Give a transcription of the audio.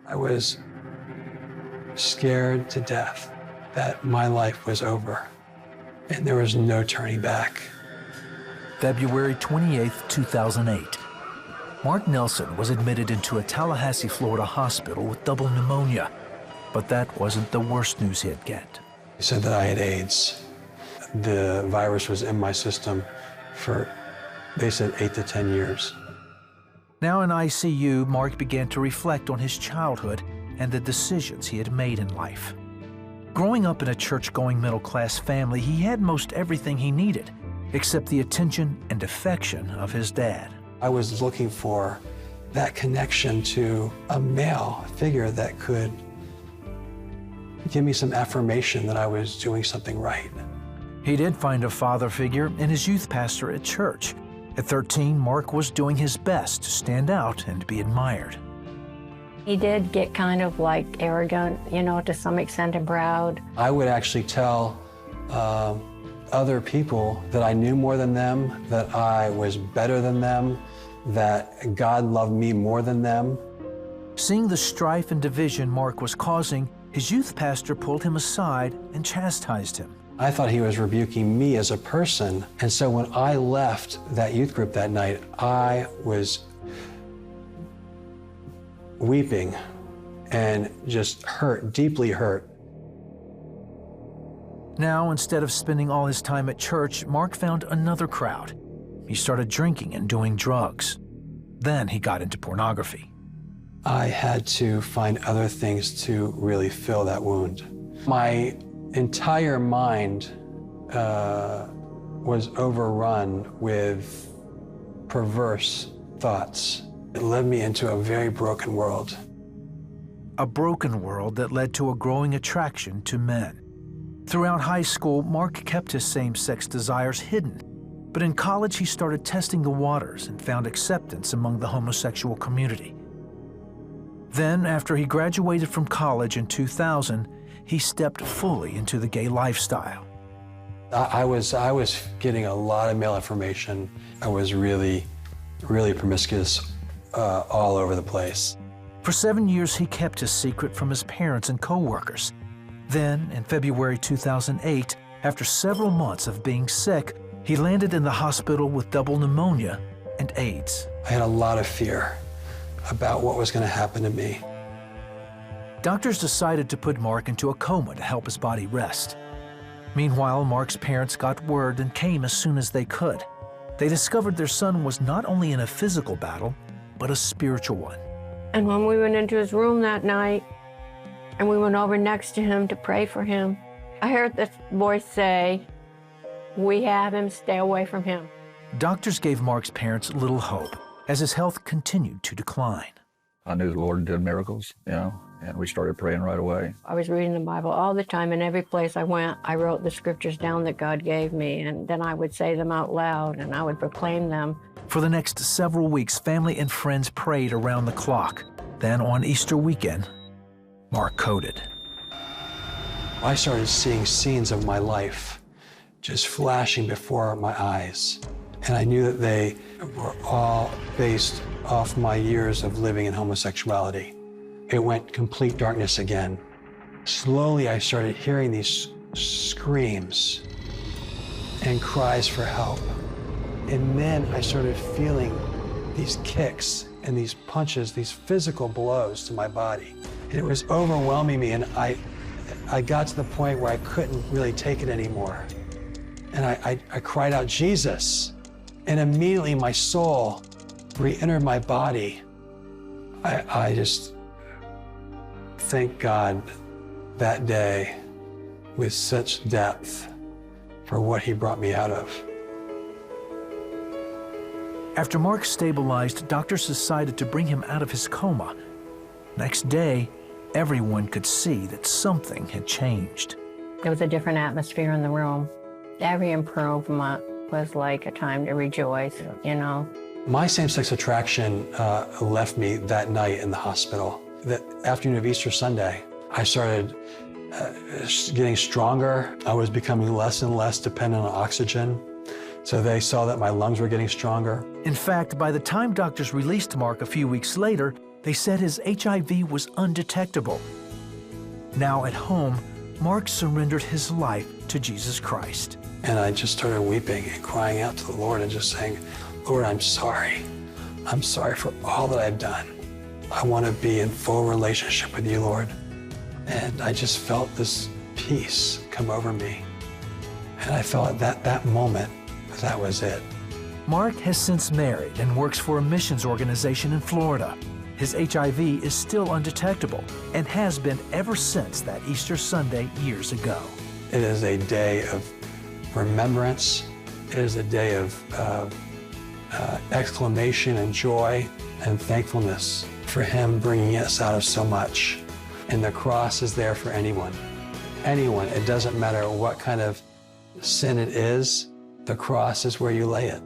I was scared to death that my life was over and there was no turning back. February 28, 2008. Mark Nelson was admitted into a Tallahassee, Florida hospital with double pneumonia, but that wasn't the worst news he'd get. They said that I had AIDS. The virus was in my system for, they said, 8 to 10 years. Now in ICU, Mark began to reflect on his childhood and the decisions he had made in life. Growing up in a church-going middle-class family, he had most everything he needed, except the attention and affection of his dad. I was looking for that connection to a male figure that could give me some affirmation that I was doing something right. He did find a father figure in his youth pastor at church. At 13, Mark was doing his best to stand out and be admired. He did get kind of like arrogant, you know, to some extent, and proud. I would actually tell other people that I knew more than them, that I was better than them, that God loved me more than them. Seeing the strife and division Mark was causing, his youth pastor pulled him aside and chastised him. I thought he was rebuking me as a person, and so when I left that youth group that night, I was weeping and just hurt, deeply hurt. Now, instead of spending all his time at church, Mark found another crowd. He started drinking and doing drugs. Then he got into pornography. I had to find other things to really fill that wound. My entire mind was overrun with perverse thoughts. It led me into a very broken world. A broken world that led to a growing attraction to men. Throughout high school, Mark kept his same-sex desires hidden, but in college he started testing the waters and found acceptance among the homosexual community. Then, after he graduated from college in 2000, he stepped fully into the gay lifestyle. I was getting a lot of male information. I was really promiscuous all over the place. For 7 years, he kept his secret from his parents and co-workers. Then, in February 2008, after several months of being sick, he landed in the hospital with double pneumonia and AIDS. I had a lot of fear about what was going to happen to me. Doctors decided to put Mark into a coma to help his body rest. Meanwhile, Mark's parents got word and came as soon as they could. They discovered their son was not only in a physical battle, but a spiritual one. And when we went into his room that night, and we went over next to him to pray for him, I heard this voice say, "We have him, stay away from him." Doctors gave Mark's parents little hope as his health continued to decline. I knew the Lord did miracles, you know, and we started praying right away. I was reading the Bible all the time, and every place I went, I wrote the scriptures down that God gave me, and then I would say them out loud, and I would proclaim them. For the next several weeks, family and friends prayed around the clock. Then on Easter weekend, Mark coded. I started seeing scenes of my life just flashing before my eyes. And I knew that they were all based off my years of living in homosexuality. It went complete darkness again. Slowly, I started hearing these screams and cries for help. And then I started feeling these kicks and these punches, these physical blows to my body. And it was overwhelming me, and I got to the point where I couldn't really take it anymore. And I cried out, "Jesus!" And immediately my soul re-entered my body. I just thank God that day with such depth for what he brought me out of. After Mark stabilized, doctors decided to bring him out of his coma. Next day, everyone could see that something had changed. There was a different atmosphere in the room. Every improvement was like a time to rejoice, you know. My same-sex attraction left me that night in the hospital. The afternoon of Easter Sunday, I started getting stronger. I was becoming less and less dependent on oxygen. So they saw that my lungs were getting stronger. In fact, by the time doctors released Mark a few weeks later, They said his HIV was undetectable. Now at home, Mark surrendered his life to Jesus Christ. And I just started weeping and crying out to the Lord and just saying, Lord, I'm sorry. I'm sorry for all that I've done. I want to be in full relationship with you, Lord. And I just felt this peace come over me. And I felt at that moment, that was it. Mark has since married and works for a missions organization in Florida. His HIV is still undetectable and has been ever since that Easter Sunday years ago. It is a day of remembrance. It is a day of exclamation and joy and thankfulness for him bringing us out of so much. And the cross is there for anyone. Anyone, it doesn't matter what kind of sin it is, the cross is where you lay it.